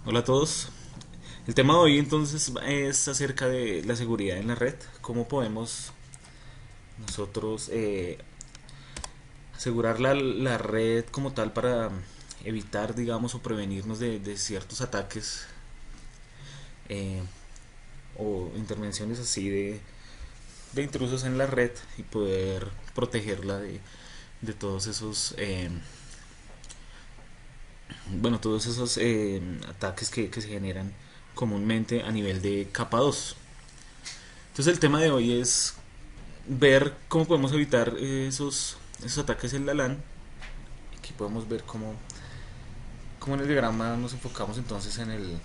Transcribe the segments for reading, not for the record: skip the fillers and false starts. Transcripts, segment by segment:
Hola a todos. El tema de hoy entonces es acerca de la seguridad en la red. ¿Cómo podemos nosotros asegurar la red como tal para evitar, digamos, o prevenirnos de ciertos ataques eh, o intervenciones así de intrusos en la red y poder protegerla de todos esos, bueno, todos esos ataques que se generan comúnmente a nivel de capa 2? Entonces el tema de hoy es ver cómo podemos evitar esos ataques en la LAN. Aquí podemos ver cómo en el diagrama nos enfocamos entonces en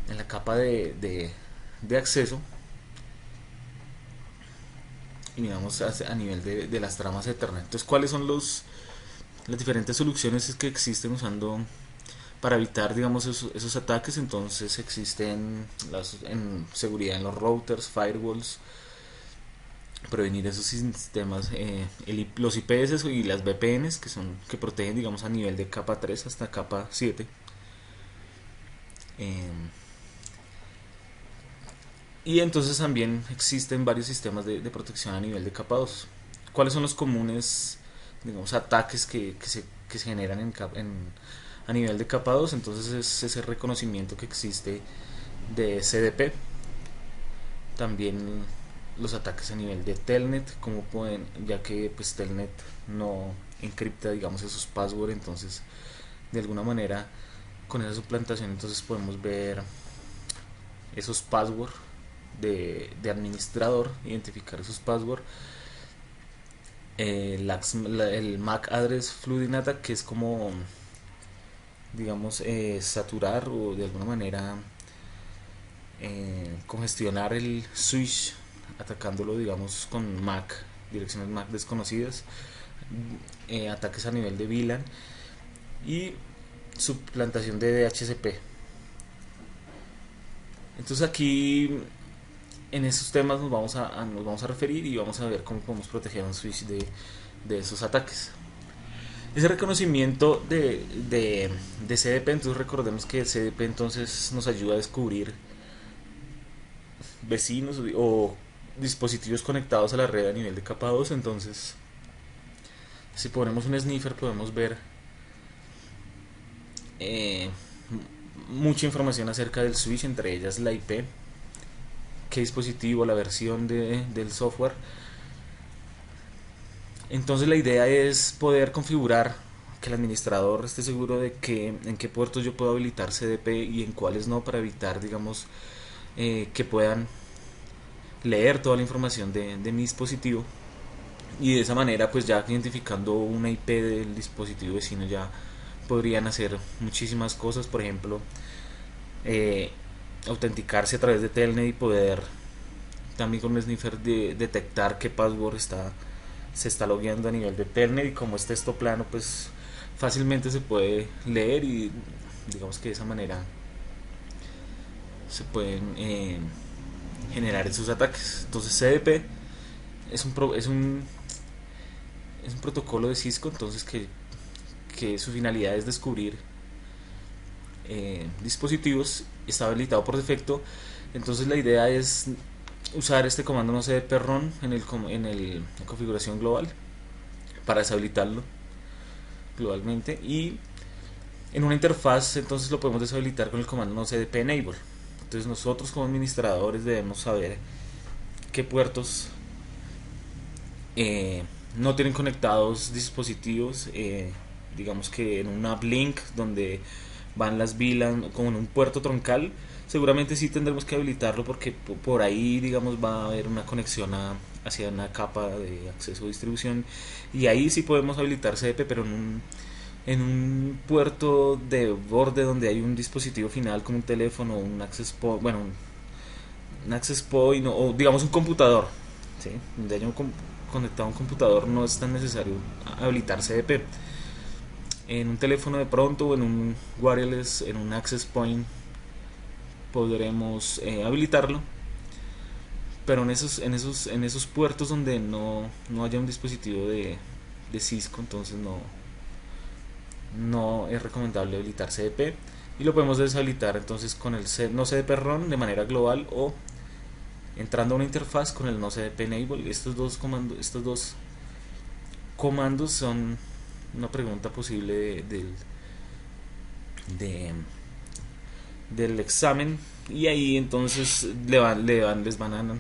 la capa de acceso y miramos a nivel de las tramas Ethernet. Entonces, ¿cuáles son las diferentes soluciones que existen usando para evitar, digamos, esos ataques? Entonces existen en seguridad en los routers, firewalls, prevenir esos sistemas, los IPS y las VPNs que protegen, digamos, a nivel de capa 3 hasta capa 7. eh, y entonces también existen varios sistemas de protección a nivel de capa 2. ¿Cuáles son los comunes, digamos, ataques que se generan a nivel de capa 2? Entonces es ese reconocimiento que existe de CDP. También los ataques a nivel de Telnet, como pueden, ya que pues Telnet no encripta, digamos, esos passwords. Entonces de alguna manera con esa suplantación entonces podemos ver esos passwords de administrador, identificar esos passwords. El MAC address flooding attack, que es como, digamos, saturar o de alguna manera congestionar el switch, atacándolo, digamos, con MAC, direcciones MAC desconocidas. Ataques a nivel de VLAN y suplantación de DHCP. Entonces aquí en esos temas nos vamos a referir y vamos a ver cómo podemos proteger un switch de esos ataques. Ese reconocimiento de CDP, entonces recordemos que el CDP entonces nos ayuda a descubrir vecinos o dispositivos conectados a la red a nivel de capa 2. Entonces, si ponemos un sniffer podemos ver eh, mucha información acerca del switch, entre ellas la IP, qué dispositivo, la versión del software. Entonces la idea es poder configurar que el administrador esté seguro de que en qué puertos yo puedo habilitar CDP y en cuáles no, para evitar, digamos, que puedan leer toda la información de mi dispositivo. Y de esa manera, pues ya identificando una IP del dispositivo vecino, ya podrían hacer muchísimas cosas. Por ejemplo, eh, autenticarse a través de Telnet y poder también con un sniffer detectar qué password se está logueando a nivel de Telnet, y como es texto plano, pues fácilmente se puede leer y digamos que de esa manera se pueden generar esos ataques. Entonces CDP es un protocolo de Cisco, entonces que su finalidad es descubrir dispositivos. Está habilitado por defecto. Entonces la idea es usar este comando no cdp run la configuración global para deshabilitarlo globalmente, y en una interfaz entonces lo podemos deshabilitar con el comando no cdp enable. Entonces nosotros como administradores debemos saber qué puertos no tienen conectados dispositivos, digamos que en un uplink donde van las VLAN como en un puerto troncal. Seguramente sí tendremos que habilitarlo porque por ahí, digamos, va a haber una conexión hacia una capa de acceso a distribución, y ahí sí podemos habilitar CDP, pero en un puerto de borde donde hay un dispositivo final como un teléfono, un access point, bueno, un access point o digamos un computador, ¿sí? Donde haya conectado a un computador, no es tan necesario habilitar CDP. En un teléfono de pronto, o en un wireless, en un access point, podremos habilitarlo, pero en esos puertos donde no haya un dispositivo de Cisco, entonces no es recomendable habilitar CDP y lo podemos deshabilitar entonces con el no CDP run de manera global o entrando a una interfaz con el no CDP enable. Estos dos comandos son una pregunta posible de- del examen, y ahí entonces les van a,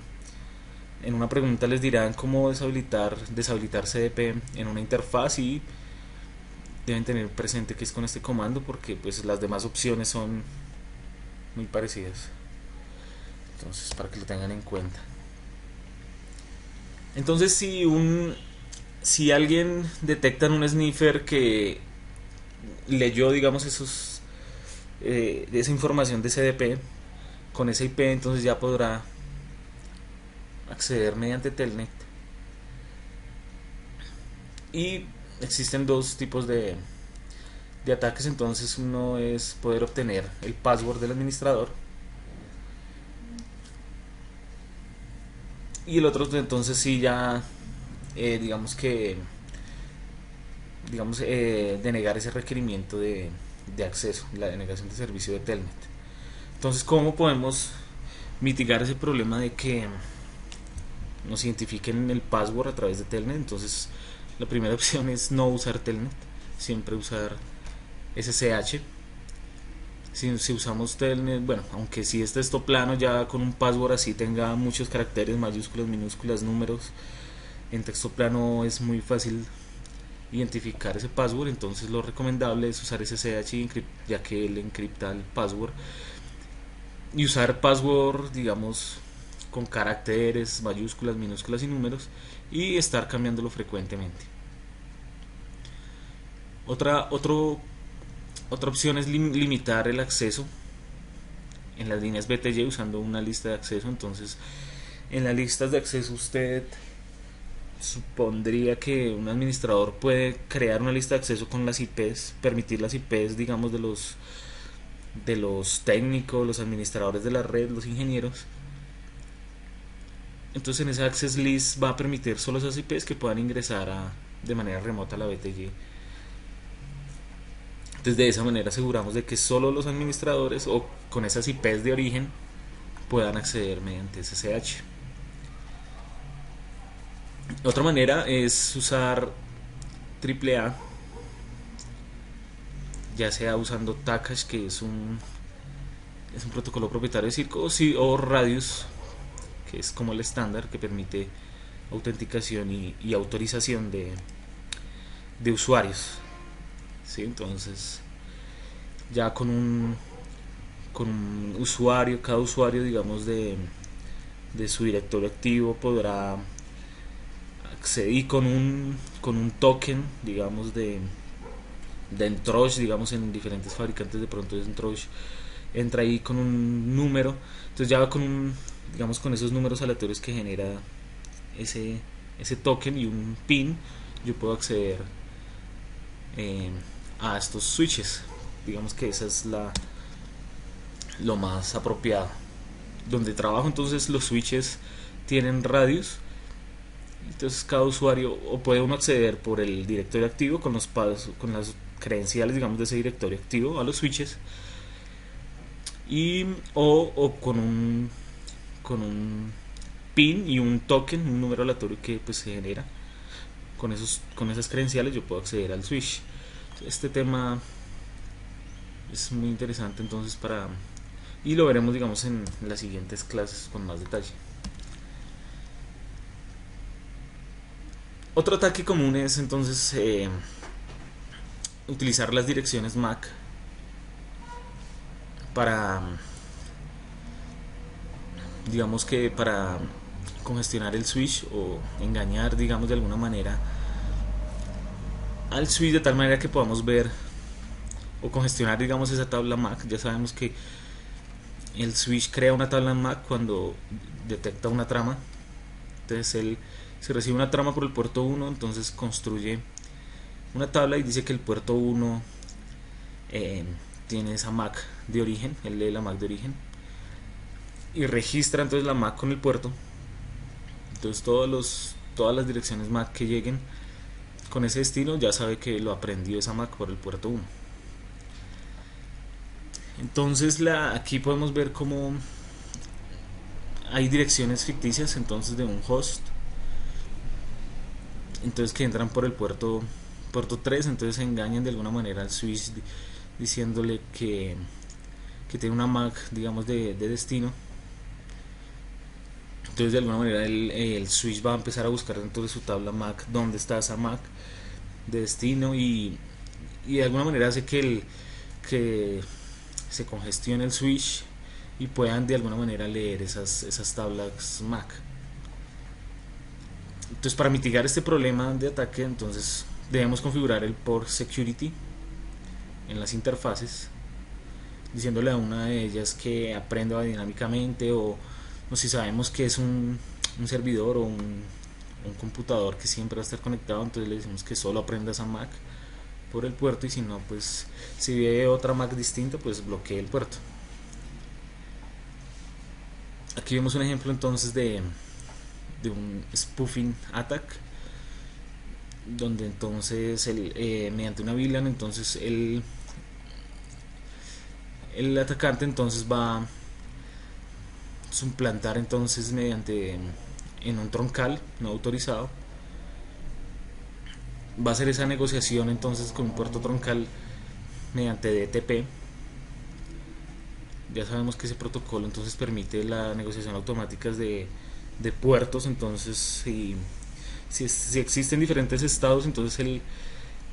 en una pregunta les dirán cómo deshabilitar CDP en una interfaz, y deben tener presente que es con este comando porque pues las demás opciones son muy parecidas, entonces para que lo tengan en cuenta. Entonces si alguien detecta en un sniffer que leyó, digamos, esa información de CDP con esa IP, entonces ya podrá acceder mediante Telnet. Y existen dos tipos de ataques. Entonces uno es poder obtener el password del administrador, y el otro entonces sí ya digamos que denegar ese requerimiento de acceso, la denegación de servicio de Telnet. Entonces, ¿cómo podemos mitigar ese problema de que nos identifiquen el password a través de Telnet? Entonces, la primera opción es no usar Telnet, siempre usar SSH. Si usamos Telnet, bueno, aunque si es texto plano, ya con un password así tenga muchos caracteres, mayúsculas, minúsculas, números, en texto plano es muy fácil identificar ese password. Entonces lo recomendable es usar SSH, ya que él encripta el password, y usar password, digamos, con caracteres, mayúsculas, minúsculas y números, y estar cambiándolo frecuentemente. Otra, otro, Otra opción es limitar el acceso en las líneas BTY usando una lista de acceso. Entonces, en las listas de acceso usted supondría que un administrador puede crear una lista de acceso con las IPs, permitir las IPs, digamos, de los técnicos, los administradores de la red, los ingenieros. Entonces en esa access list va a permitir solo esas IPs que puedan ingresar de manera remota a la BTY. Entonces de esa manera aseguramos de que solo los administradores o con esas IPs de origen puedan acceder mediante SSH. Otra manera es usar AAA, ya sea usando Takash, que es un protocolo propietario de Circo, o Radius, que es como el estándar que permite autenticación y autorización de usuarios. ¿Sí? Entonces, ya con un usuario, cada usuario, digamos, de su directorio activo podrá acceder, y con un token, digamos, de Entrosh, digamos, en diferentes fabricantes de pronto es Entrosh, entra ahí con un número. Entonces ya va digamos, con esos números aleatorios que genera ese, ese token y un pin, yo puedo acceder eh, a estos switches. Digamos que esa es lo más apropiado. Donde trabajo, entonces los switches tienen radios, entonces cada usuario, o puede uno acceder por el directorio activo con las credenciales, digamos, de ese directorio activo a los switches, o con un pin y un token, un número aleatorio que pues se genera con esas credenciales, yo puedo acceder al switch. Este tema es muy interesante, entonces, y lo veremos, digamos, en las siguientes clases con más detalle. Otro ataque común es entonces utilizar las direcciones MAC para, digamos, que para congestionar el switch o engañar, digamos, de alguna manera al switch, de tal manera que podamos ver o congestionar, digamos, esa tabla MAC. Ya sabemos que el switch crea una tabla MAC cuando detecta una trama. Entonces él, si recibe una trama por el puerto 1, entonces construye una tabla y dice que el puerto 1 tiene esa MAC de origen. Él lee la MAC de origen y registra entonces la MAC con el puerto. Entonces todas las direcciones MAC que lleguen con ese destino ya sabe que lo aprendió esa MAC por el puerto 1. Entonces aquí podemos ver cómo hay direcciones ficticias entonces de un host, entonces que entran por el puerto 3, entonces engañan de alguna manera al switch diciéndole que tiene una MAC, digamos, de destino. Entonces de alguna manera el switch va a empezar a buscar dentro de su tabla MAC dónde está esa MAC de destino, y de alguna manera hace que se congestione el switch y puedan de alguna manera leer esas tablas MAC. Entonces, para mitigar este problema de ataque, entonces debemos configurar el port security en las interfaces, diciéndole a una de ellas que aprenda dinámicamente, o si sabemos que es un servidor o un computador que siempre va a estar conectado, entonces le decimos que solo aprenda esa MAC por el puerto, y si no, pues si ve otra MAC distinta, pues bloquee el puerto. Aquí vemos un ejemplo entonces de un spoofing attack, donde entonces mediante una VLAN, entonces el atacante entonces va a suplantar entonces mediante en un troncal no autorizado, va a hacer esa negociación entonces con un puerto troncal mediante DTP. Ya sabemos que ese protocolo entonces permite la negociación automática de puertos. Entonces si existen diferentes estados, entonces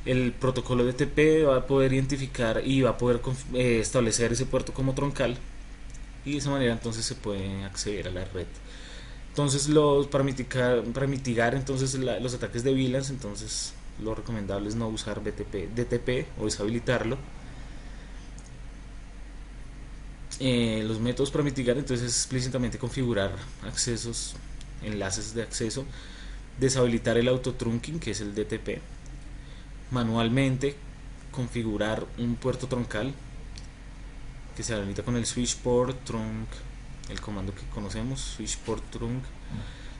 el protocolo DTP va a poder identificar y va a poder establecer ese puerto como troncal, y de esa manera entonces se puede acceder a la red. Entonces para mitigar entonces los ataques de VLANs, entonces lo recomendable es no usar DTP o deshabilitarlo. Los métodos para mitigar entonces es explícitamente configurar accesos, enlaces de acceso, deshabilitar el auto-trunking, que es el DTP, manualmente configurar un puerto troncal que se habilita con el switch port trunk, el comando que conocemos, switch port trunk,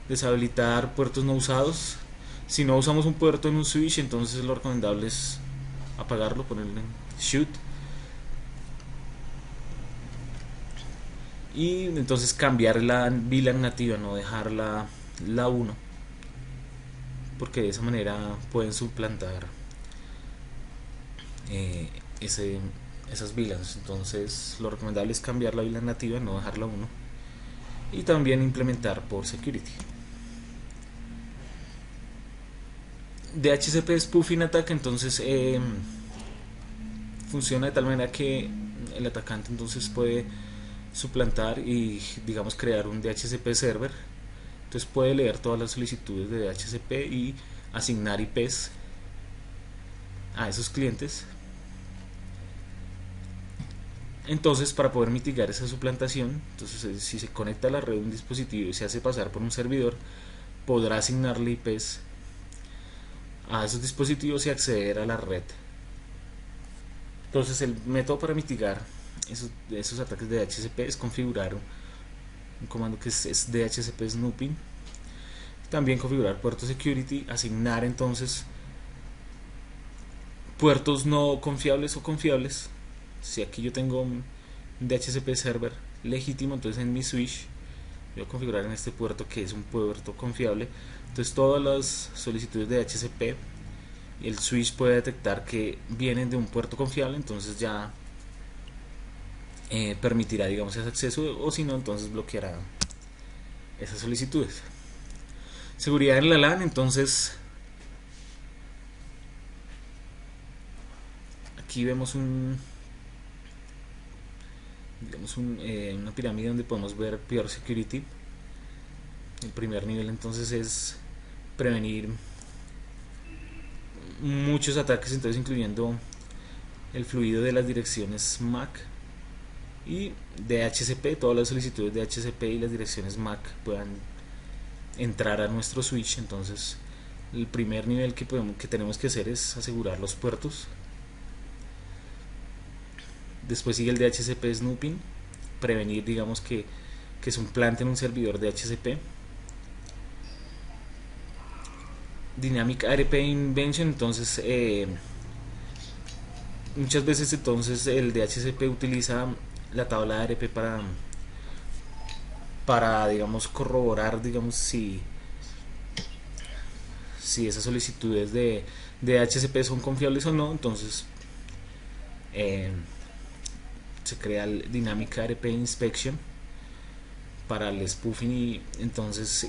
deshabilitar puertos no usados. Si no usamos un puerto en un switch, entonces lo recomendable es apagarlo, ponerle en shoot, y entonces cambiar la VLAN nativa, no dejar la 1, porque de esa manera pueden suplantar esas VLANs. Entonces lo recomendable es cambiar la VLAN nativa, no dejar la 1, y también implementar por security. DHCP spoofing attack entonces funciona de tal manera que el atacante entonces puede suplantar y digamos crear un DHCP server. Entonces puede leer todas las solicitudes de DHCP y asignar IPs a esos clientes. Entonces, para poder mitigar esa suplantación, entonces si se conecta a la red un dispositivo y se hace pasar por un servidor, podrá asignarle IPs a esos dispositivos y acceder a la red. Entonces el método para mitigar esos ataques de DHCP es configurar un comando que es DHCP snooping. También configurar puerto security, asignar entonces puertos no confiables o confiables. Si aquí yo tengo un DHCP server legítimo, entonces en mi switch voy a configurar en este puerto que es un puerto confiable. Entonces todas las solicitudes de DHCP, el switch puede detectar que vienen de un puerto confiable, entonces ya permitirá, digamos, ese acceso, o si no, entonces bloqueará esas solicitudes. Seguridad en la LAN, entonces aquí vemos una pirámide donde podemos ver Pure Security. El primer nivel entonces es prevenir muchos ataques, entonces incluyendo el fluido de las direcciones MAC y DHCP, todas las solicitudes de DHCP y las direcciones MAC puedan entrar a nuestro switch. Entonces el primer nivel que tenemos que hacer es asegurar los puertos. Después sigue el DHCP snooping, prevenir, digamos, que suplanten un servidor DHCP. Dynamic ARP Invention. Entonces muchas veces entonces el DHCP utiliza la tabla de ARP para digamos corroborar digamos si esas solicitudes de DHCP son confiables o no. Entonces eh, se crea el Dynamic ARP Inspection para el spoofing, y entonces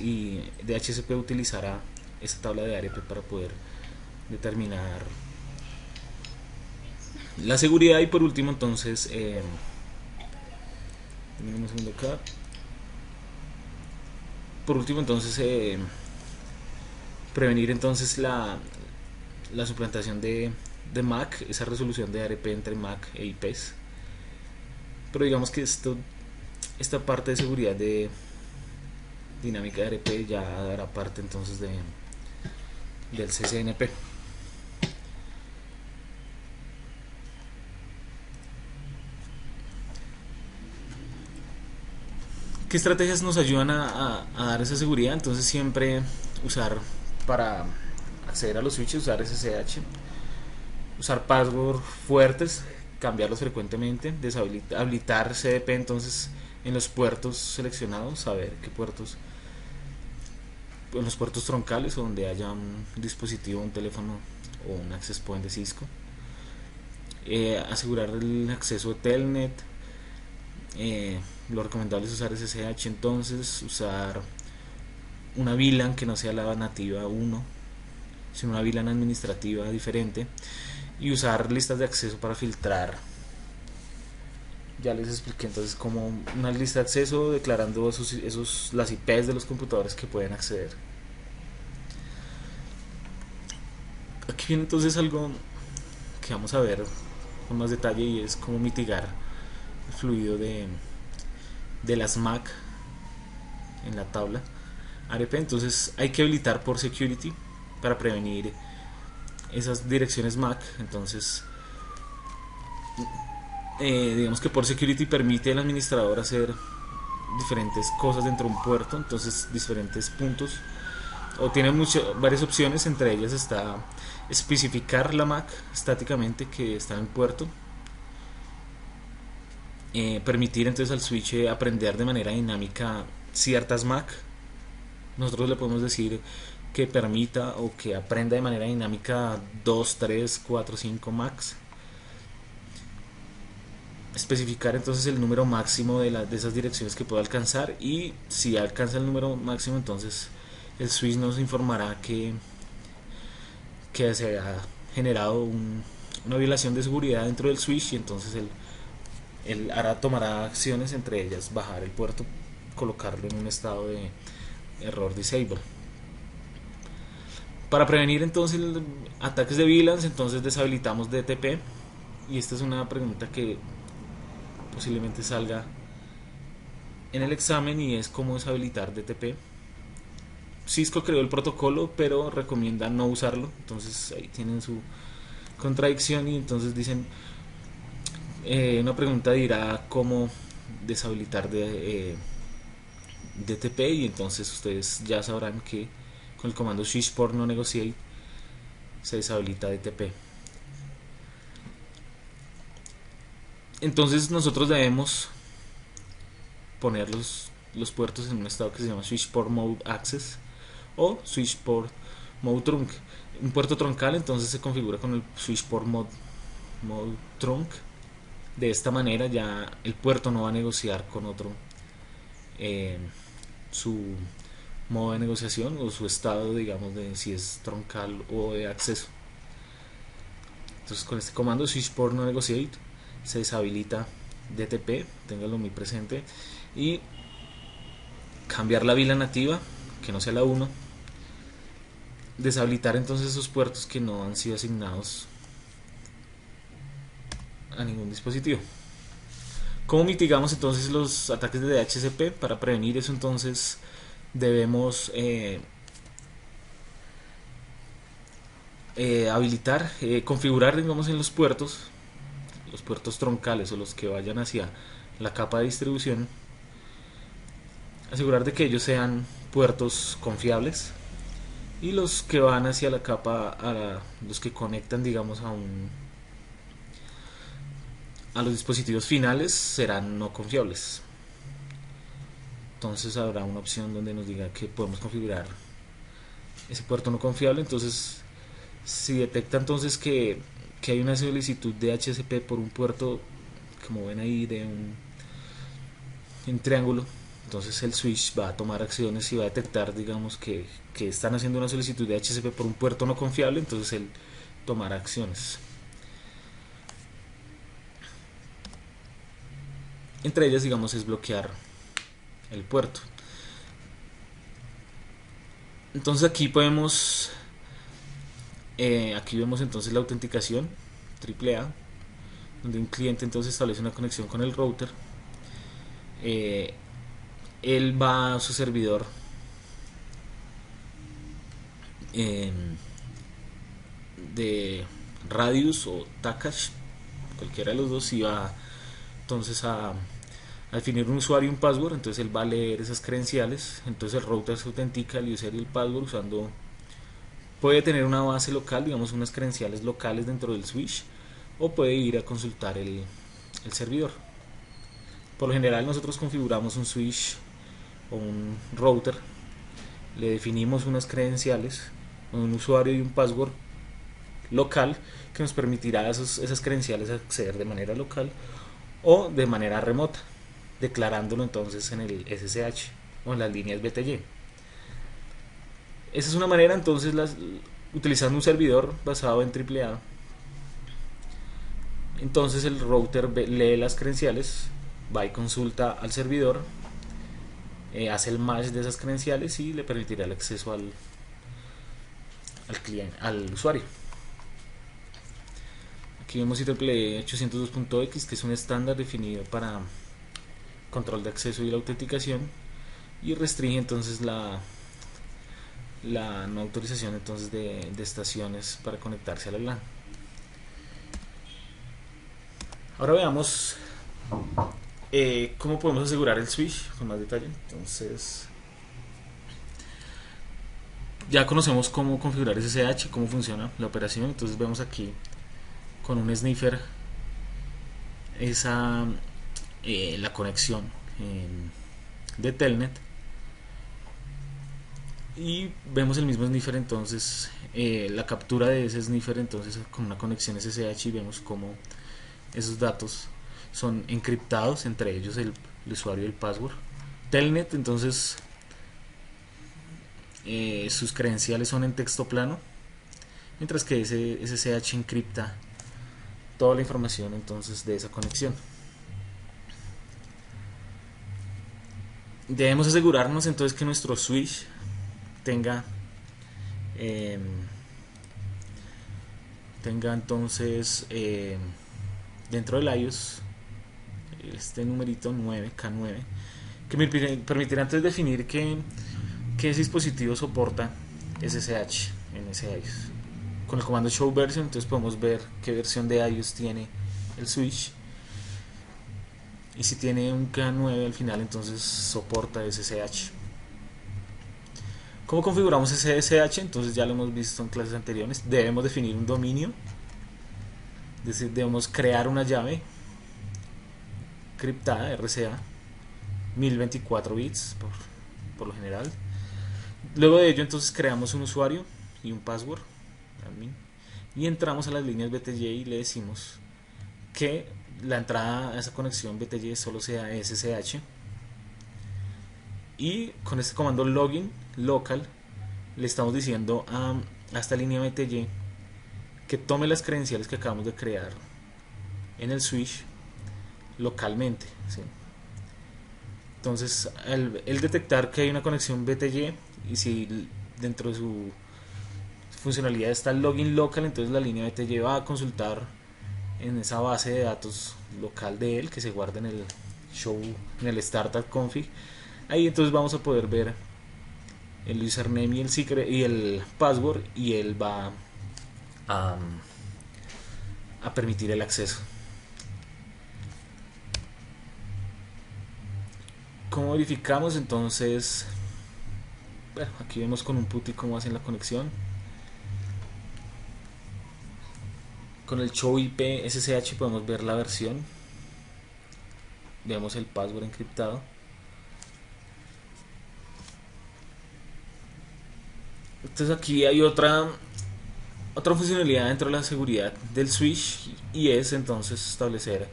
DHCP utilizará esta tabla de ARP para poder determinar la seguridad. Y por último entonces un segundo acá. Por último entonces prevenir entonces la suplantación de MAC, esa resolución de ARP entre MAC e IPs. Pero digamos que esta parte de seguridad de dinámica de ARP ya dará parte entonces del CCNP. ¿Qué estrategias nos ayudan a dar esa seguridad? Entonces siempre usar, para acceder a los switches, usar SSH, usar passwords fuertes, cambiarlos frecuentemente, habilitar CDP entonces en los puertos seleccionados, saber qué puertos, en los puertos troncales o donde haya un dispositivo, un teléfono o un access point de Cisco, asegurar el acceso de Telnet. Lo recomendable es usar SSH, entonces usar una VLAN que no sea la nativa 1, sino una VLAN administrativa diferente, y usar listas de acceso para filtrar. Ya les expliqué entonces como una lista de acceso declarando las IPs de los computadores que pueden acceder. Aquí viene entonces algo que vamos a ver con más detalle, y es cómo mitigar el fluido de las MAC en la tabla ARP. Entonces hay que habilitar por security para prevenir esas direcciones MAC. Entonces digamos que por security permite al administrador hacer diferentes cosas dentro de un puerto, entonces diferentes puntos, o tiene varias opciones. Entre ellas está especificar la MAC estáticamente que está en el puerto, permitir entonces al switch aprender de manera dinámica ciertas MAC. Nosotros le podemos decir que permita o que aprenda de manera dinámica 2, 3, 4, 5 MACs. Especificar entonces el número máximo de esas direcciones que pueda alcanzar, y si alcanza el número máximo entonces el switch nos informará que se ha generado una violación de seguridad dentro del switch, y entonces él tomará acciones, entre ellas bajar el puerto, colocarlo en un estado de error disable. Para prevenir entonces ataques de VLANs, entonces deshabilitamos DTP, y esta es una pregunta que posiblemente salga en el examen, y es cómo deshabilitar DTP. Cisco creó el protocolo pero recomienda no usarlo, entonces ahí tienen su contradicción. Y entonces dicen, una pregunta dirá cómo deshabilitar DTP, y entonces ustedes ya sabrán que con el comando switchport no negotiate se deshabilita DTP. Entonces nosotros debemos poner los puertos en un estado que se llama switchport mode access o switchport mode trunk. Un puerto troncal entonces se configura con el switchport mode trunk. De esta manera ya el puerto no va a negociar con otro su modo de negociación o su estado, digamos, de si es troncal o de acceso. Entonces con este comando switchport no negotiate se deshabilita DTP, téngalo muy presente, y cambiar la VLAN nativa que no sea la 1, deshabilitar entonces esos puertos que no han sido asignados a ningún dispositivo. ¿Cómo mitigamos entonces los ataques de DHCP? Para prevenir eso entonces debemos habilitar, configurar, digamos, en los puertos troncales o los que vayan hacia la capa de distribución, asegurar de que ellos sean puertos confiables, y los que van hacia la capa, los que conectan, digamos, a los dispositivos finales serán no confiables. Entonces habrá una opción donde nos diga que podemos configurar ese puerto no confiable. Entonces, si detecta entonces que hay una solicitud de HCP por un puerto, como ven ahí, un triángulo, entonces el switch va a tomar acciones y va a detectar, digamos, que están haciendo una solicitud de HCP por un puerto no confiable, entonces él tomará acciones. Entre ellas, digamos, es bloquear el puerto. Entonces aquí vemos entonces la autenticación AAA, donde un cliente entonces establece una conexión con el router. Eh, Él va a su servidor eh, de Radius o Takash, cualquiera de los dos, y va entonces a definir un usuario y un password. Entonces él va a leer esas credenciales, entonces el router se autentica el user y el password usando, puede tener una base local, digamos unas credenciales locales dentro del switch, o puede ir a consultar el servidor. Por lo general nosotros configuramos un switch o un router, le definimos unas credenciales, un usuario y un password local que nos permitirá esas credenciales acceder de manera local o de manera remota, declarándolo entonces en el SSH o en las líneas BTY. Esa es una manera. Entonces, utilizando un servidor basado en AAA, entonces el router lee las credenciales, va y consulta al servidor, hace el match de esas credenciales y le permitirá el acceso al cliente, al usuario. Aquí vemos IEEE 802.x, que es un estándar definido para control de acceso y la autenticación, y restringe entonces la no autorización entonces de estaciones para conectarse a la LAN. Ahora veamos cómo podemos asegurar el switch con más detalle. Entonces, ya conocemos cómo configurar SSH, cómo funciona la operación. Entonces vemos aquí con un sniffer esa la conexión de Telnet, y vemos el mismo sniffer. Entonces la captura de ese sniffer entonces con una conexión SSH, y vemos cómo esos datos son encriptados, entre ellos el usuario y el password. Telnet entonces sus credenciales son en texto plano, mientras que ese SSH encripta toda la información entonces de esa conexión. Debemos asegurarnos entonces que nuestro switch tenga eh, entonces dentro del iOS este numerito 9K9, que me permitirá entonces definir qué dispositivo soporta SSH en ese iOS. Con el comando show version entonces podemos ver qué versión de iOS tiene el switch, y si tiene un K9 al final entonces soporta SSH. ¿Cómo configuramos SSH? Entonces ya lo hemos visto en clases anteriores. Debemos definir un dominio, es decir, debemos crear una llave criptada RCA 1024 bits por lo general. Luego de ello entonces creamos un usuario y un password admin, y entramos a las líneas BTY y le decimos que la entrada a esa conexión BTY solo sea SSH, y con este comando login local le estamos diciendo a esta línea BTY que tome las credenciales que acabamos de crear en el switch localmente, ¿sí? Entonces el detectar que hay una conexión BTY, y si dentro de su funcionalidad está el login local, entonces la línea BTY va a consultar en esa base de datos local de él, que se guarda en el show, en el startup config. Ahí entonces vamos a poder ver el username y el secret y el password, y él va a permitir el acceso. ¿Cómo verificamos? Entonces Bueno, aquí vemos con un PuTTY cómo hacen la conexión. Con el show IP SSH podemos ver la versión. Vemos el password encriptado. Entonces aquí hay otra funcionalidad dentro de la seguridad del switch, y es entonces establecer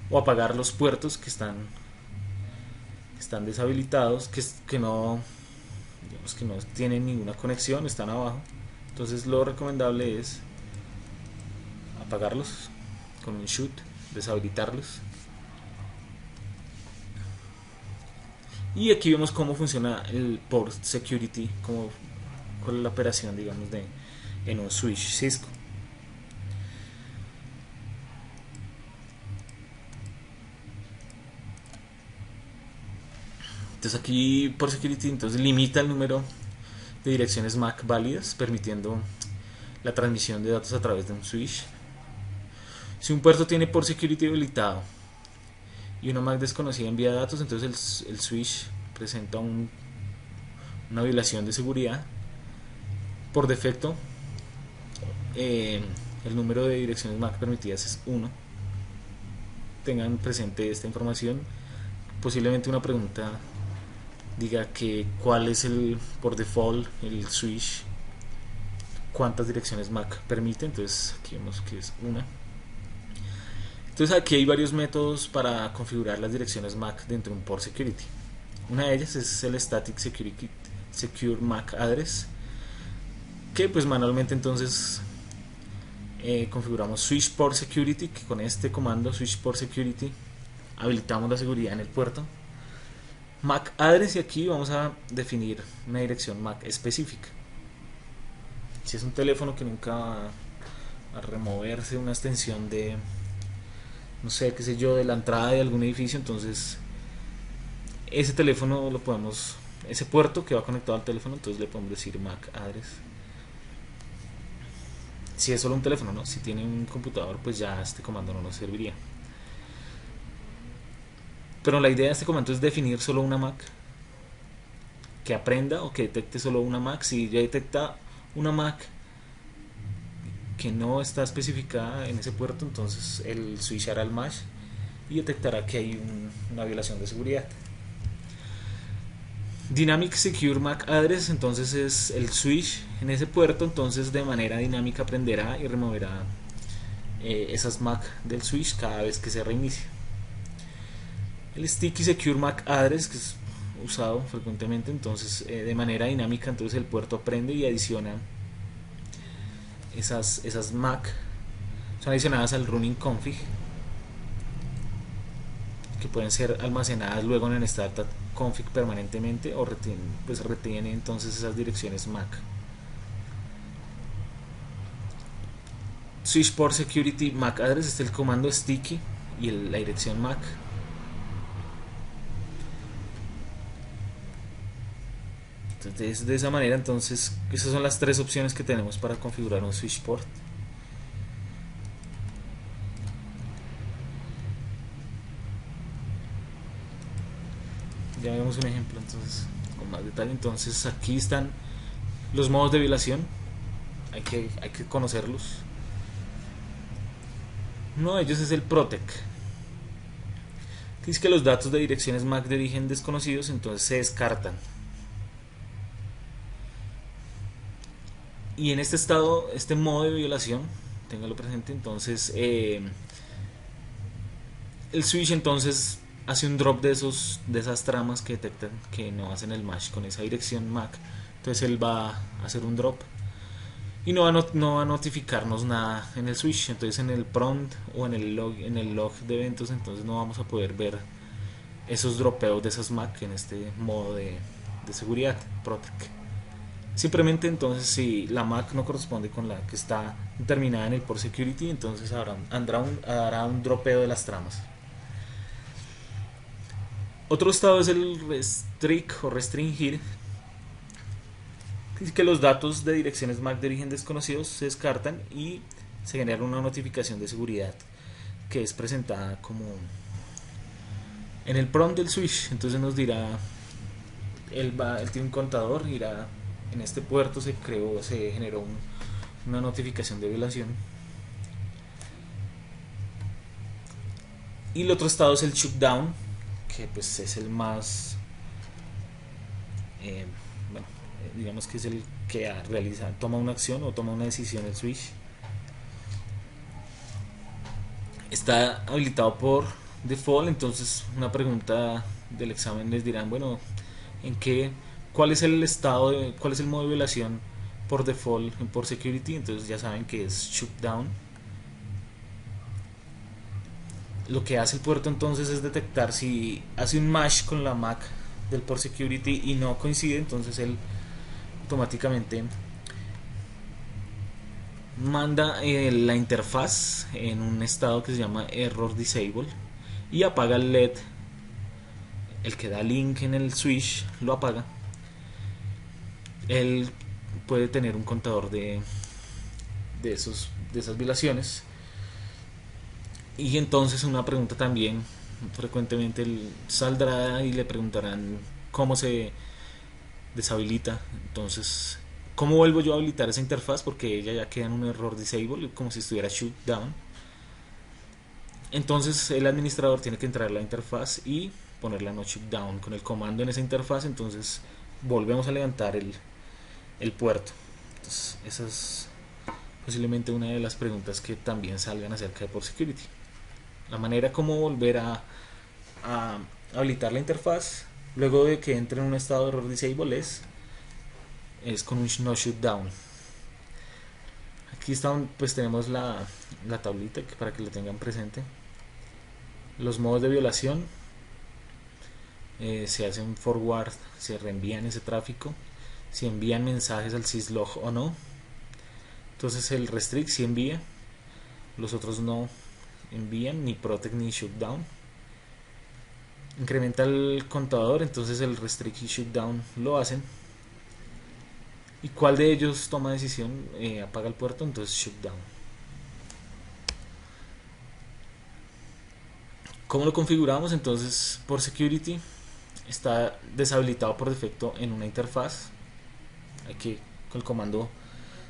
o apagar los puertos que están deshabilitados, que no, digamos, que no tienen ninguna conexión, están abajo. Entonces lo recomendable es apagarlos con un shoot, deshabilitarlos. Y aquí vemos cómo funciona el port security, cuál es la operación, digamos, en un switch Cisco. Entonces aquí por security entonces limita el número de direcciones MAC válidas, permitiendo la transmisión de datos a través de un switch. Si un puerto tiene por security habilitado y una MAC desconocida envía datos, entonces el switch presenta una violación de seguridad. Por defecto, eh, el número de direcciones MAC permitidas es 1. Tengan presente esta información. Posiblemente una pregunta diga que cuál es por default el switch, cuántas direcciones MAC permite. Entonces aquí vemos que es 1. Entonces aquí hay varios métodos para configurar las direcciones MAC dentro de un port security. Una de ellas es el Static Secure MAC Address, que pues manualmente entonces configuramos Switch Port Security, que con este comando Switch Port Security habilitamos la seguridad en el puerto. MAC Address, y aquí vamos a definir una dirección MAC específica. Si es un teléfono que nunca va a removerse una extensión de, no sé, qué sé yo, de la entrada de algún edificio, entonces ese teléfono ese puerto que va conectado al teléfono, entonces le podemos decir MAC Address. Si es solo un teléfono, ¿no? Si tiene un computador, pues ya este comando no nos serviría. Pero la idea de este comando es definir solo una MAC, que aprenda o que detecte solo una MAC. Si ya detecta una MAC que no está especificada en ese puerto, entonces el switch hará el match y detectará que hay una violación de seguridad. Dynamic Secure MAC Address, entonces es el switch en ese puerto, entonces de manera dinámica prenderá y removerá esas MAC del switch cada vez que se reinicie. El Sticky Secure MAC Address, que es usado frecuentemente, entonces de manera dinámica, entonces el puerto aprende y adiciona esas MAC, son adicionadas al running config, que pueden ser almacenadas luego en el startup config permanentemente, o retiene entonces esas direcciones MAC. Switch Port Security MAC Address, este es el comando sticky y la dirección MAC. Entonces, de esa manera, entonces esas son las tres opciones que tenemos para configurar un switch port. Ya vemos un ejemplo entonces con más detalle. Entonces aquí están los modos de violación, hay que conocerlos. Uno de ellos es el Protect, que dice que los datos de direcciones MAC de origen desconocidos entonces se descartan. Y en este estado, este modo de violación, téngalo presente, entonces el switch entonces hace un drop de esas tramas que detectan que no hacen el match con esa dirección MAC. Entonces él va a hacer un drop y no va a notificarnos nada en el switch. Entonces en el prompt o en el log de eventos, entonces no vamos a poder ver esos dropeos de esas MAC en este modo de seguridad Protect. Simplemente entonces si la MAC no corresponde con la que está determinada en el port security, entonces hará un dropeo de las tramas. Otro estado es el restrict o restringir, que los datos de direcciones MAC de origen desconocidos se descartan y se genera una notificación de seguridad que es presentada como en el prompt del switch. Entonces nos dirá él tiene un contador, irá en este puerto se generó una notificación de violación. Y el otro estado es el shutdown, que pues es el más, eh, bueno, digamos que es el que realiza, toma una acción o toma una decisión el switch. Está habilitado por default, entonces una pregunta del examen les dirán, bueno, en qué, cuál es el estado, cuál es el modo de violación por default por security, entonces ya saben que es shutdown. Lo que hace el puerto entonces es detectar si hace un match con la MAC del port security y no coincide, entonces él automáticamente manda la interfaz en un estado que se llama error disable y apaga el LED, el que da link en el switch lo apaga. Él puede tener un contador de esas violaciones. Y entonces una pregunta también, frecuentemente él saldrá y le preguntarán cómo se deshabilita. Entonces, ¿cómo vuelvo yo a habilitar esa interfaz? Porque ella ya queda en un error disable, como si estuviera shut down. Entonces el administrador tiene que entrar a la interfaz y ponerla no shut down con el comando en esa interfaz. Entonces volvemos a levantar el puerto. Entonces, esa es posiblemente una de las preguntas que también salgan acerca de Port Security. La manera como volver a habilitar la interfaz luego de que entre en un estado de error disable es con un no shutdown. Aquí está, pues tenemos la tablita para que lo tengan presente. Los modos de violación, se hacen forward, se reenvían ese tráfico, si envían mensajes al syslog o no. Entonces el restrict si envía, los otros no envían, ni protect ni shutdown. Incrementa el contador, entonces el restrict y shutdown lo hacen. ¿Y cuál de ellos toma decisión? Apaga el puerto, entonces shutdown. ¿Cómo lo configuramos? Entonces por security está deshabilitado por defecto en una interfaz. Aquí con el comando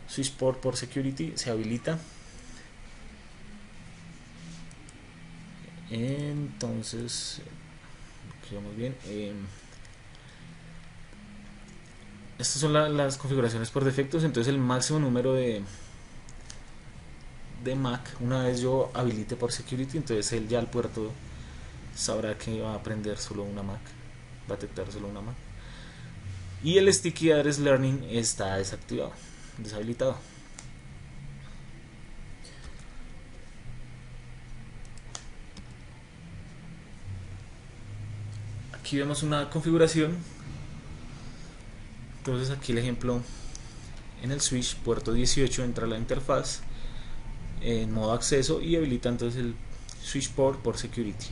switchport por security se habilita. Entonces, quedamos bien. Estas son las configuraciones por defectos. Entonces el máximo número de MAC, una vez yo habilite por security, entonces él ya al puerto sabrá que va a aprender solo una MAC, va a detectar solo una MAC. Y el sticky address learning está desactivado, deshabilitado. Aquí vemos una configuración. Entonces aquí el ejemplo, en el switch puerto 18 entra la interfaz en modo acceso y habilita entonces el switch port por security.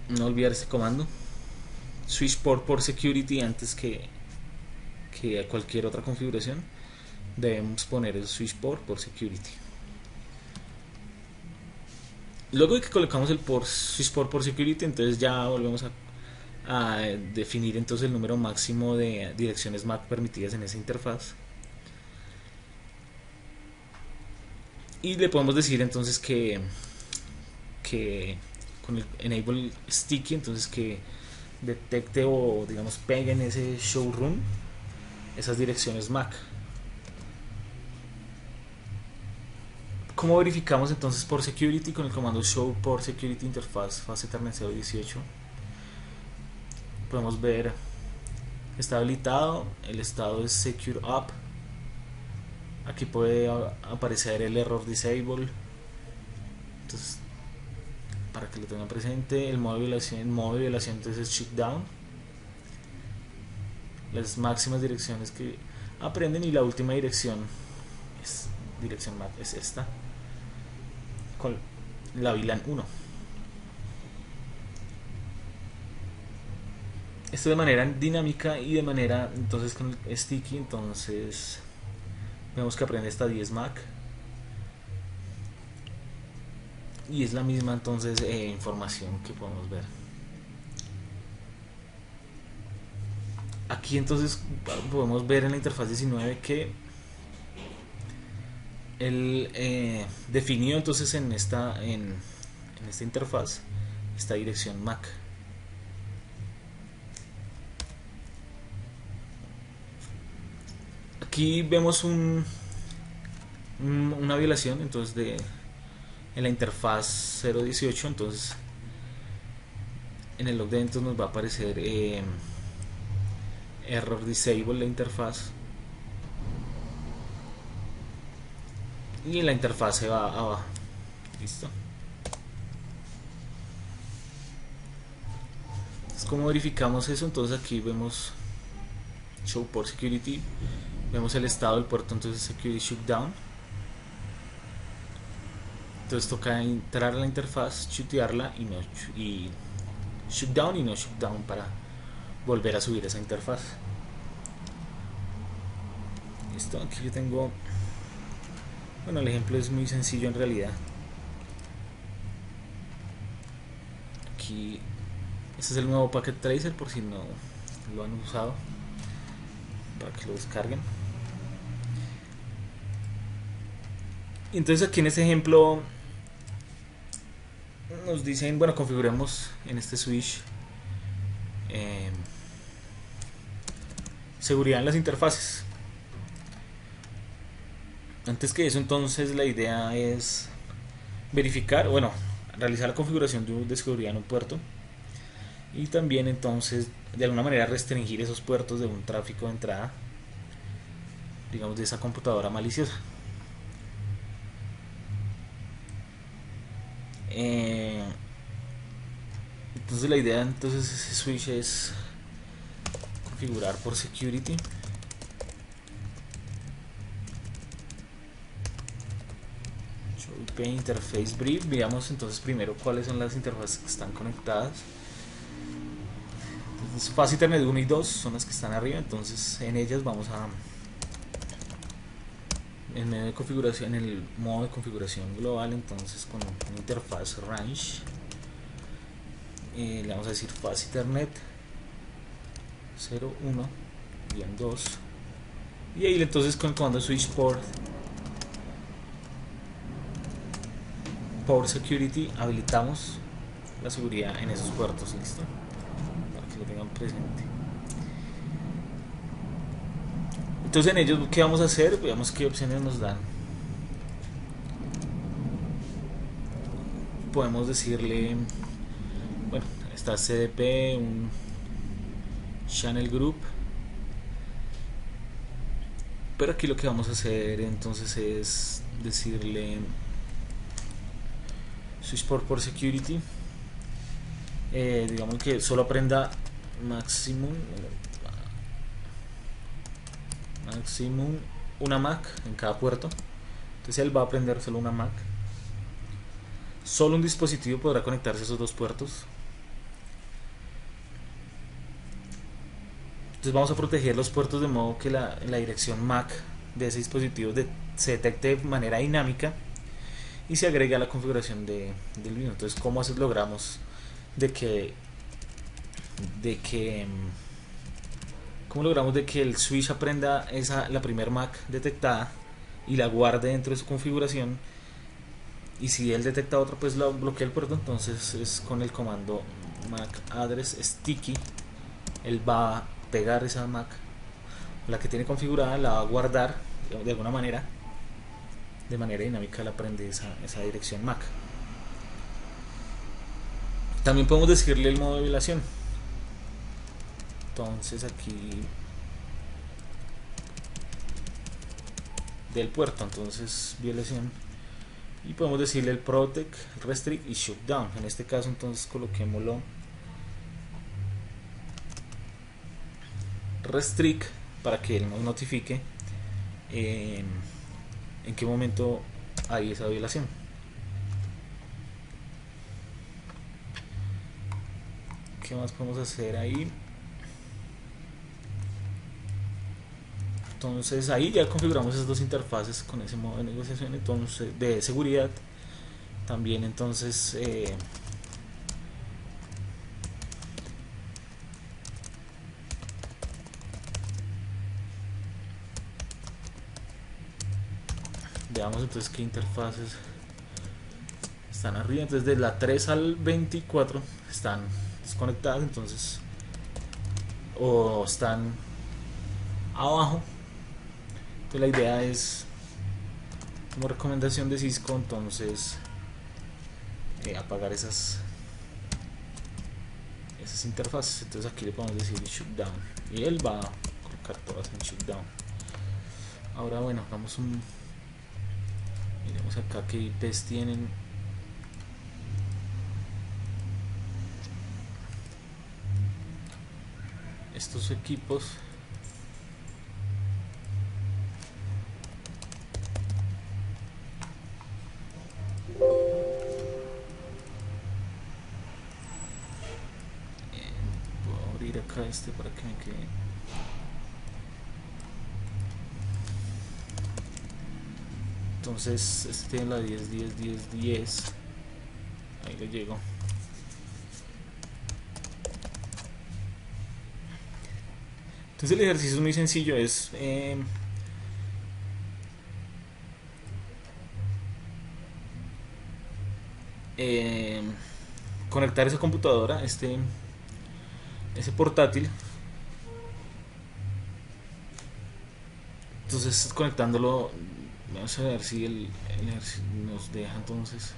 No olvidar este comando, switch port por security, antes que cualquier otra configuración debemos poner el switch port por security. Luego de que colocamos el switch port por security, entonces ya volvemos a definir entonces el número máximo de direcciones MAC permitidas en esa interfaz. Y le podemos decir entonces que con el enable sticky, entonces que detecte o digamos pegue en ese showroom esas direcciones MAC. ¿Cómo verificamos entonces por security? Con el comando show por security interface fase Ethernet 018 podemos ver está habilitado, el estado es secure up. Aquí puede aparecer el error disable, entonces para que lo tengan presente. El modo de violación entonces es shutdown, las máximas direcciones que aprenden, y la última dirección es dirección MAC, es esta con la VLAN 1. Esto de manera dinámica y de manera entonces con el sticky, entonces vemos que aprende esta 10 MAC y es la misma entonces información que podemos ver. Aquí entonces podemos ver en la interfaz 19 que él definió entonces en esta interfaz esta dirección MAC. Aquí vemos una violación entonces en la interfaz 0.18. Entonces en el log de eventos nos va a aparecer error disable la interfaz, y en la interfaz se va abajo. Listo. Entonces, ¿cómo verificamos eso? Entonces aquí vemos show port security, vemos el estado del puerto, entonces security shutdown. Entonces toca entrar a la interfaz, chutearla y shutdown y no shutdown para volver a subir esa interfaz. Listo, aquí yo tengo, bueno, el ejemplo es muy sencillo en realidad. Aquí este es el nuevo Packet Tracer, por si no lo han usado, para que lo descarguen. Y entonces aquí en este ejemplo nos dicen, bueno, configuremos en este switch seguridad en las interfaces. Antes que eso, entonces la idea es verificar, bueno, realizar la configuración de seguridad en un puerto, y también entonces de alguna manera restringir esos puertos de un tráfico de entrada, digamos, de esa computadora maliciosa. Entonces la idea entonces ese switch es configurar por security. Show IP interface brief. Veamos entonces primero cuáles son las interfaces que están conectadas. Entonces fase internet 1 y 2 son las que están arriba, entonces en ellas vamos a, en medio de configuración, en el modo de configuración global, entonces con una interfaz range, le vamos a decir fase internet 0, 1, bien 2, y ahí entonces con el comando switch port security habilitamos la seguridad en esos puertos. Listo, para que lo tengan presente. Entonces en ellos, ¿qué vamos a hacer? Veamos qué opciones nos dan. Podemos decirle, bueno, está CDP, un channel group, pero aquí lo que vamos a hacer entonces es decirle switch port por security, digamos que solo aprenda maximum una MAC en cada puerto. Entonces él va a aprender solo una MAC. Solo un dispositivo podrá conectarse a esos dos puertos. Entonces vamos a proteger los puertos de modo que la dirección MAC de ese dispositivo se detecte de manera dinámica y se agregue a la configuración del mismo. Entonces, ¿cómo logramos ¿cómo logramos de que el switch aprenda la primer MAC detectada y la guarde dentro de su configuración? Y si él detecta otra, pues la bloquea el puerto. Entonces es con el comando MAC address sticky, él va a pegar esa MAC, la que tiene configurada, la va a guardar de alguna manera, de manera dinámica, él aprende esa dirección MAC. También podemos decirle el modo de violación. Entonces aquí del puerto, entonces violación, y podemos decirle el protect, restrict y shutdown. En este caso entonces coloquémoslo restrict para que él nos notifique en qué momento hay esa violación. ¿Qué más podemos hacer ahí? Entonces ahí ya configuramos esas dos interfaces con ese modo de negociación, entonces de seguridad. También entonces veamos entonces qué interfaces están arriba. Entonces de la 3 al 24 están desconectadas, entonces, o están abajo. Entonces la idea es, como recomendación de Cisco, entonces apagar esas interfaces. Entonces aquí le podemos decir shutdown y él va a colocar todas en shutdown. Ahora bueno, hagamos miremos acá qué IPs tienen. Estos equipos. Puedo abrir acá este para que me quede. Entonces este tiene la 10, 10, 10, 10. Ahí le llego. Entonces el ejercicio es muy sencillo, es conectar esa computadora, ese portátil. Entonces conectándolo, vamos a ver si el ejercicio nos deja entonces.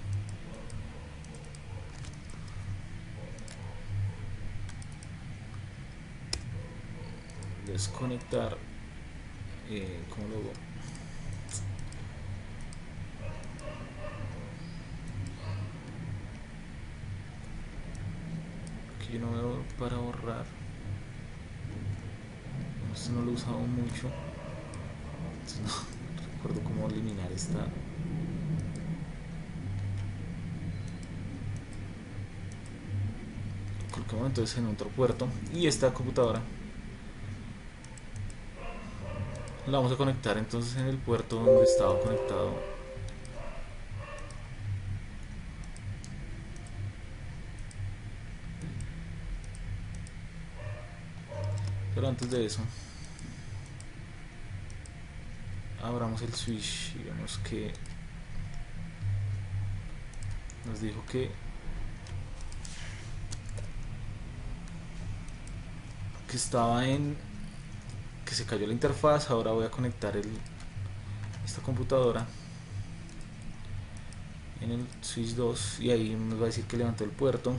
Desconectar, ¿cómo lo hago? Aquí yo no veo para borrar, esto no lo he usado mucho, entonces no recuerdo cómo eliminar esta. Colocamos entonces en otro puerto y esta computadora la vamos a conectar entonces en el puerto donde estaba conectado pero antes de eso abramos el switch y vemos que nos dijo que estaba que se cayó la interfaz. Ahora voy a conectar esta computadora en el switch 2 y ahí nos va a decir que levantó el puerto,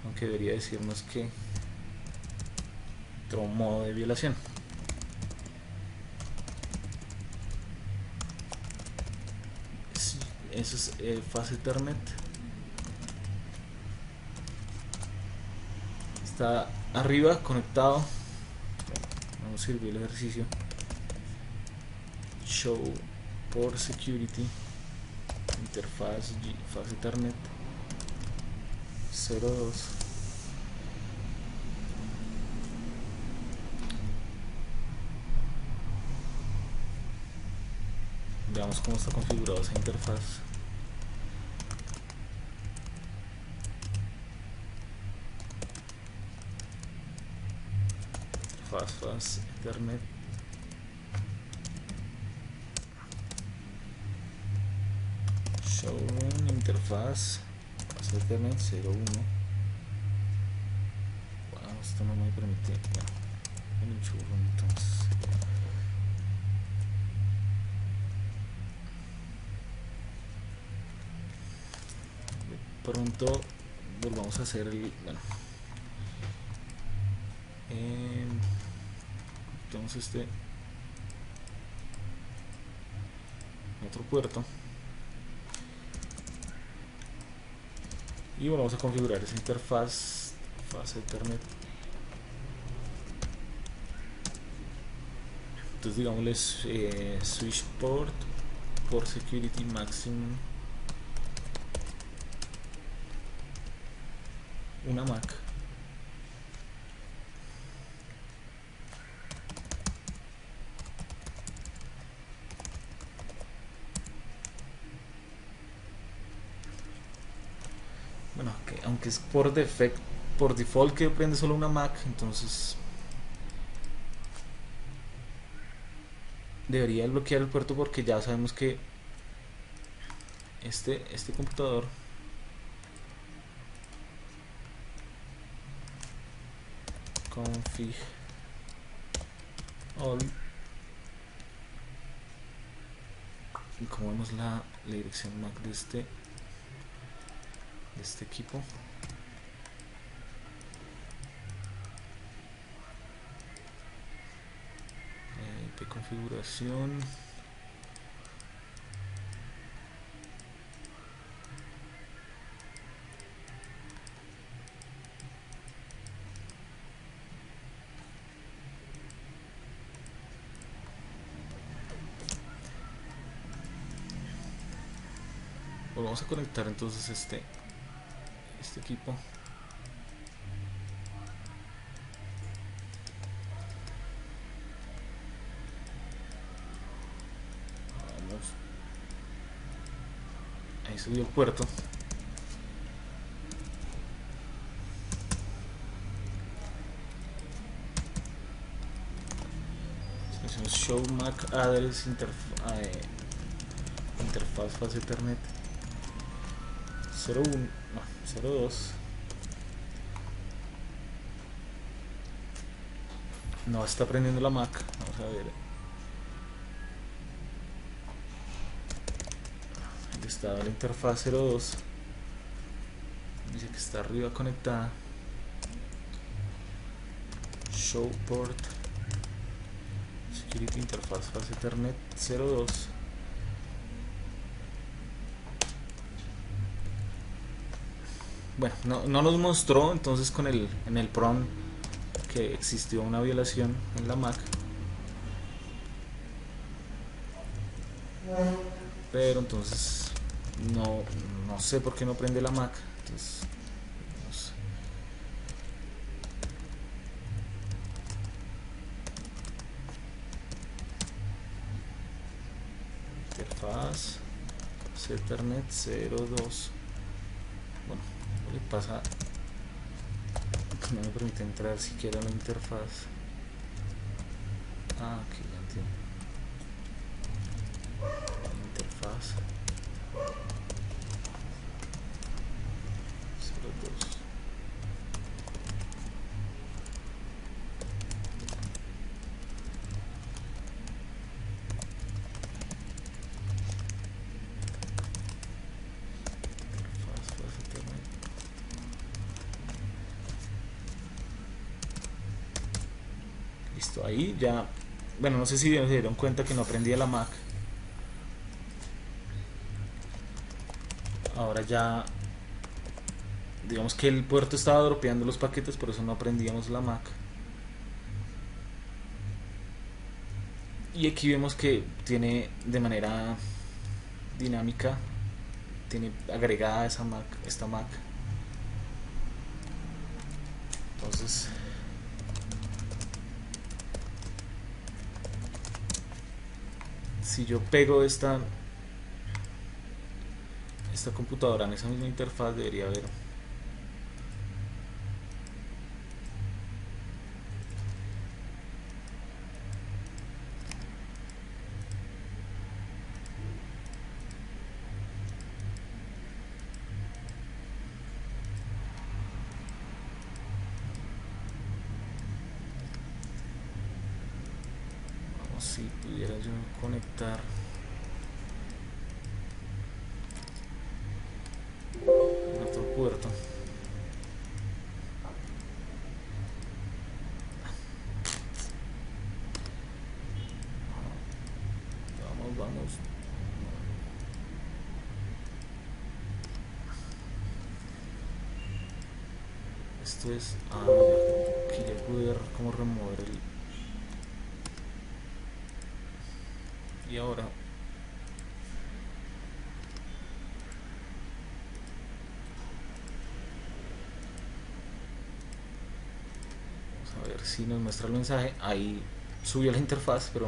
aunque debería decirnos que entró un modo de violación. Eso es fase Ethernet. Está arriba conectado. No sirvió el ejercicio. Show por security interfaz fase Ethernet 02. Veamos cómo está configurada esa interfaz. Fase Ethernet show interfaz fase Ethernet 01. Wow, esto no me permite. Bueno, el churro entonces. Pronto volvamos a hacer bueno, entonces otro puerto y vamos a configurar esa interfaz fase Ethernet. Entonces digámosle switch port por security maximum una Mac. Bueno, aunque es por defecto, por default que prende solo una Mac, entonces debería bloquear el puerto porque ya sabemos que este computador config all, y como vemos la dirección MAC de este equipo, IP configuración, volvamos a conectar entonces este equipo. Vamos, ahí subió el puerto. Show MAC address interfaz fase Ethernet 01, no, 02. No está prendiendo la MAC. Vamos a ver. Ahí está la interfaz 02. Dice que está arriba conectada. Show port security interfaz fase Ethernet 02. Bueno, no nos mostró entonces en el PROM que existió una violación en la MAC, pero entonces no sé por qué no prende la MAC. Entonces, interfaz Ethernet 02. Bueno, ¿qué le pasa? No me permite entrar siquiera a la interfaz. Ok, ya entiendo. La interfaz 02. Listo, ahí ya, bueno, no sé si se dieron cuenta que no prendía la MAC. Ahora ya, digamos que el puerto estaba dropeando los paquetes, por eso no prendíamos la MAC. Y aquí vemos que tiene de manera dinámica, tiene agregada esta MAC. Entonces, si yo pego esta computadora en esa misma interfaz, debería haber si pudiera yo conectar en otro puerto. Vamos. Esto es aquí ya pude ver cómo remover y ahora vamos a ver si nos muestra el mensaje. Ahí subió la interfaz, pero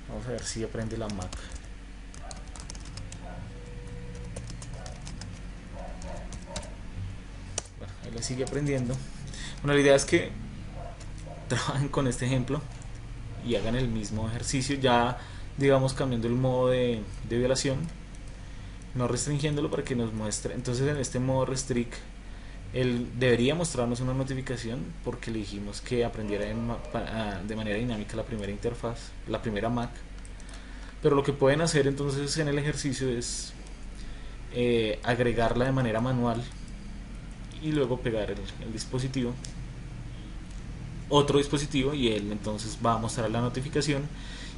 vamos a ver si aprende la MAC. Bueno, ahí la sigue aprendiendo. Bueno, la idea es que trabajen con este ejemplo y hagan el mismo ejercicio, ya digamos cambiando el modo de violación, no restringiéndolo para que nos muestre. Entonces en este modo restrict él debería mostrarnos una notificación porque le dijimos que aprendiera de manera dinámica la primera interfaz, la primera Mac. Pero lo que pueden hacer entonces en el ejercicio es agregarla de manera manual y luego pegar el dispositivo, otro dispositivo, y él entonces va a mostrar la notificación.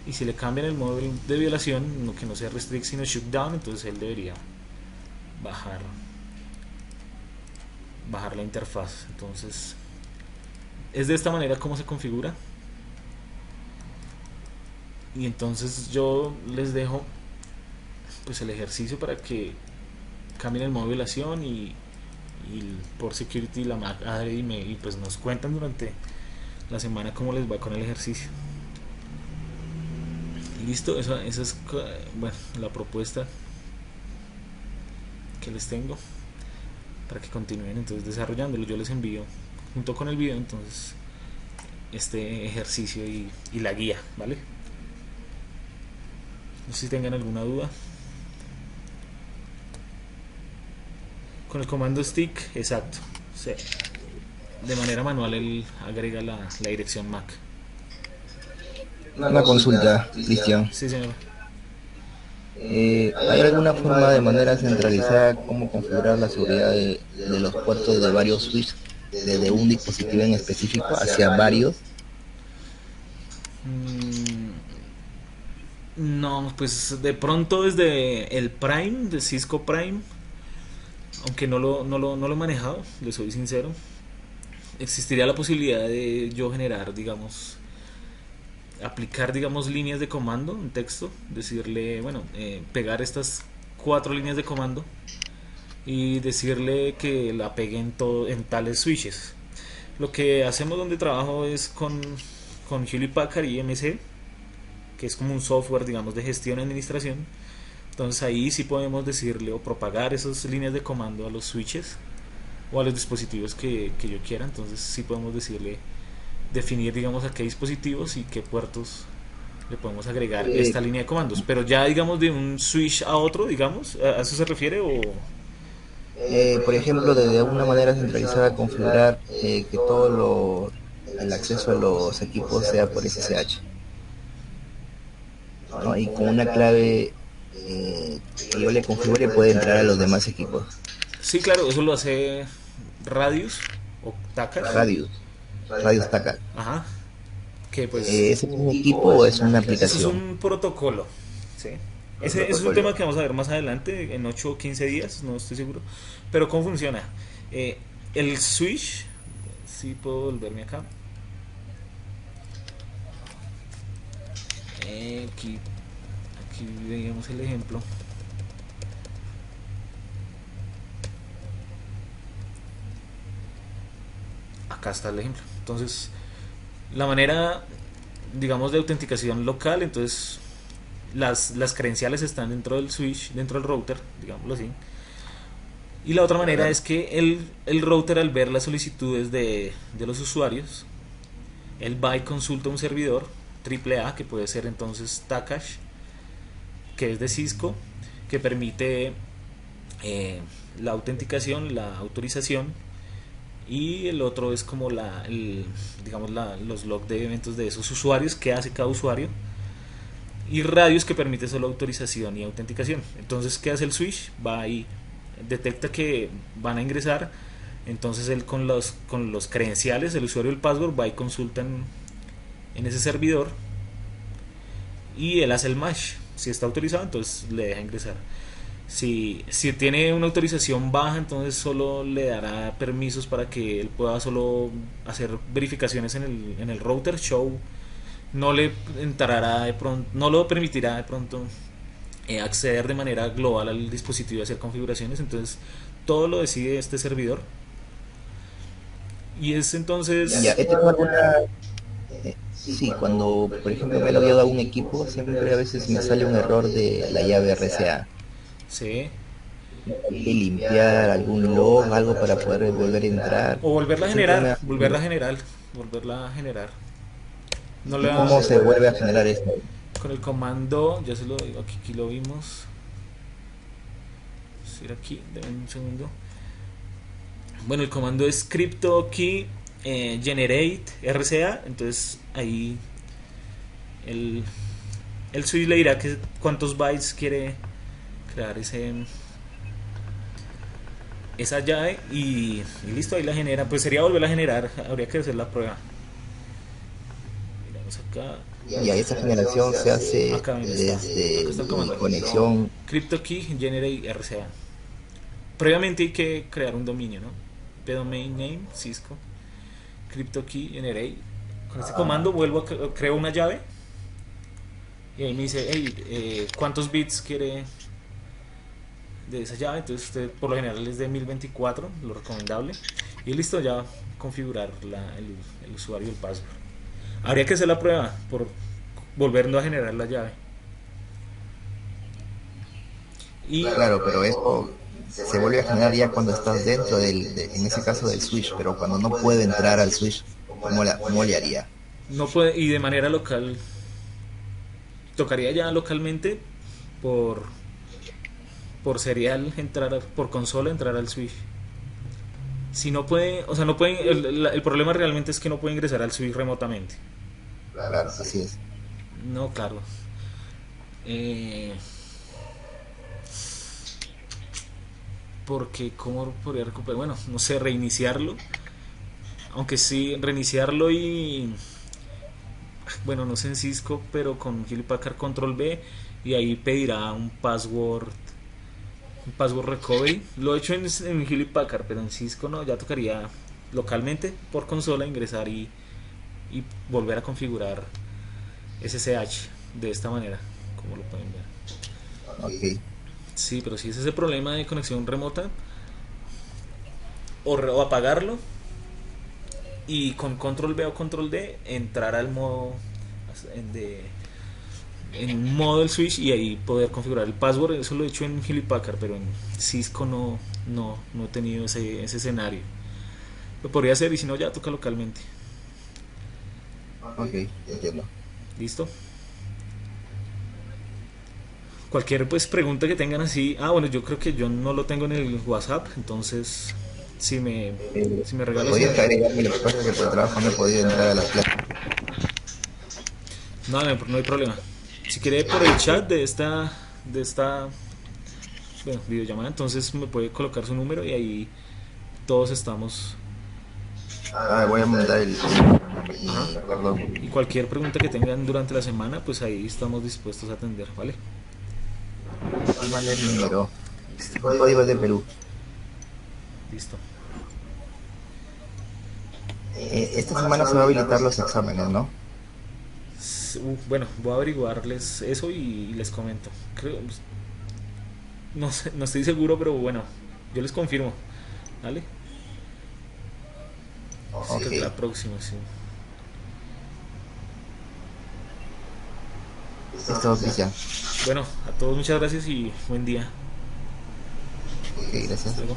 Y si le cambian el modo de violación, no, que no sea restrict sino shutdown, entonces él debería bajar bajar la interfaz. Entonces es de esta manera como se configura, y entonces yo les dejo pues el ejercicio para que cambien el modo de violación y por security la Mac adre y pues nos cuentan durante la semana cómo les va con el ejercicio. Y listo, esa es bueno, la propuesta que les tengo para que continúen entonces desarrollándolo. Yo les envío junto con el video entonces este ejercicio y la guía, ¿vale? No sé si tengan alguna duda. Con el comando stick, exacto. O sea, de manera manual él agrega la dirección MAC. Una consulta, Cristian. Sí, señor. ¿Hay alguna forma de manera centralizada cómo configurar la seguridad de los puertos de varios switches desde un dispositivo en específico hacia varios? Mm, no, pues de pronto desde el Prime, de Cisco Prime, aunque no lo he manejado, le soy sincero, existiría la posibilidad de yo generar, digamos, aplicar, digamos, líneas de comando en texto, decirle, bueno, pegar estas cuatro líneas de comando y decirle que la pegue en tales switches. Lo que hacemos donde trabajo es con Hewlett Packard y IMC, que es como un software, digamos, de gestión y administración. Entonces ahí sí podemos decirle o propagar esas líneas de comando a los switches o a los dispositivos que yo quiera. Entonces sí podemos decirle, definir, digamos, a qué dispositivos y qué puertos le podemos agregar Eh, esta línea de comandos. Pero ya, digamos, de un switch a otro, digamos, ¿a eso se refiere o...? por ejemplo, de una manera centralizada configurar que el acceso a los equipos sea por SSH, ¿no? Y con una clave que yo le configure puede entrar a los demás equipos. Sí, claro, eso lo hace Radius o Takash. Radios TACAC. Ajá. Que pues ¿Es un equipo o es una eso es aplicación? un protocolo, ¿sí? El Ese es un tema protocolo. que vamos a ver más adelante, en 8 o 15 días, no estoy seguro. Pero ¿cómo funciona? El switch, si puedo volverme acá. Aquí veíamos el ejemplo. Acá está el ejemplo. Entonces, la manera, digamos, de autenticación local, entonces las credenciales están dentro del switch, dentro del router, digámoslo así. Y la otra manera es que el router, al ver las solicitudes de los usuarios, él va y consulta un servidor AAA, que puede ser entonces Takash, que es de Cisco, que permite eh, la autenticación, la autorización, y el otro es como digamos los logs de eventos de esos usuarios, que hace cada usuario, y Radius, que permite solo autorización y autenticación. Entonces, ¿qué hace el switch? Va y detecta que van a ingresar, entonces él con los credenciales, el usuario y el password, va y consulta en ese servidor, y él hace el match. Si está autorizado, entonces le deja ingresar. Si tiene una autorización baja, entonces solo le dará permisos para que él pueda solo hacer verificaciones en el router show. No le entrará de pronto, no lo permitirá de pronto acceder de manera global al dispositivo y hacer configuraciones. Entonces todo lo decide este servidor. Y es Ya, entonces... he tenido alguna. Sí, cuando por ejemplo me lo había dado a un equipo, siempre a veces me sale un error de la llave RCA. Sí. Hay que limpiar algún log, algo para poder volver a entrar. O volverla a Siempre generar, me ha... volverla a generar, volverla a generar. No le ¿Y va cómo se vuelve a generar esto? con el comando, ya se lo digo, aquí lo vimos. Es ir aquí, denme un segundo. Bueno, el comando es crypto key generate RCA, entonces ahí el, el switch le dirá que cuántos bytes quiere crear esa llave y listo, ahí la genera. Pues sería volverla a generar, habría que hacer la prueba. Miramos acá, Y ahí esa generación se hace acá donde está, acá desde está el mi comando. conexión. Crypto key generate RCA. Previamente hay que crear un dominio, ¿no? Domain name, Cisco, crypto key generate. Con este comando vuelvo a creo una llave y ahí me dice, hey, ¿cuántos bits quiere de esa llave? Entonces usted por lo general es de 1024, lo recomendable. Y listo, ya configurar el usuario y el password. Habría que hacer la prueba por volviendo a generar la llave. Y Claro, pero eso se vuelve a generar ya cuando estás dentro en ese caso del switch, pero cuando no puede entrar al switch, ¿cómo le haría? no puede, y de manera local, tocaría ya localmente por, por serial entrar, por consola entrar al switch. Si no puede, o sea, no puede, el problema realmente es que no puede ingresar al switch remotamente. Claro, así es. No, Carlos. Eh, Porque, ¿cómo podría recuperar? Bueno, no sé, reiniciarlo. Aunque sí, reiniciarlo y. Bueno, no sé en Cisco, pero con Hewlett Packard Control B. Y ahí pedirá un password. Un password recovery. Lo he hecho en Hewlett Packard, pero en Cisco no. Ya tocaría localmente por consola ingresar y volver a configurar SSH de esta manera, como lo pueden ver. Ok. Sí, pero si es ese problema de conexión remota, o apagarlo y con control B o control D entrar al modo de en modo del switch y ahí poder configurar el password. Eso lo he hecho en Hewlett Packard, pero en Cisco no he tenido ese escenario. Lo podría hacer y si no ya toca localmente. Ok, entiendo. ¿Listo? Cualquier pues pregunta que tengan así. Ah, bueno, yo creo que yo no lo tengo en el WhatsApp, entonces si me, si me regalas un... ¿Podrías agregarme? Lo que pasa es que por el trabajo no he podido entrar a las clases. No hay problema. Si quiere por el chat de esta bueno, videollamada, entonces me puede colocar su número y ahí todos estamos. Ah, voy a mandar Ajá. mi recuerdo. Y cualquier pregunta que tengan durante la semana, pues ahí estamos dispuestos a atender, ¿vale? Mandé el número. El código es de Perú. Listo. Esta semana se va a habilitar los exámenes, ¿no? Bueno, voy a averiguarles eso y les comento. Creo, no sé, no estoy seguro, pero bueno, yo les confirmo, ¿vale? Sí, Ok, creo que la próxima, sí. es todo, Cristian. Bueno, a todos muchas gracias y buen día. Ok, Hasta gracias. luego.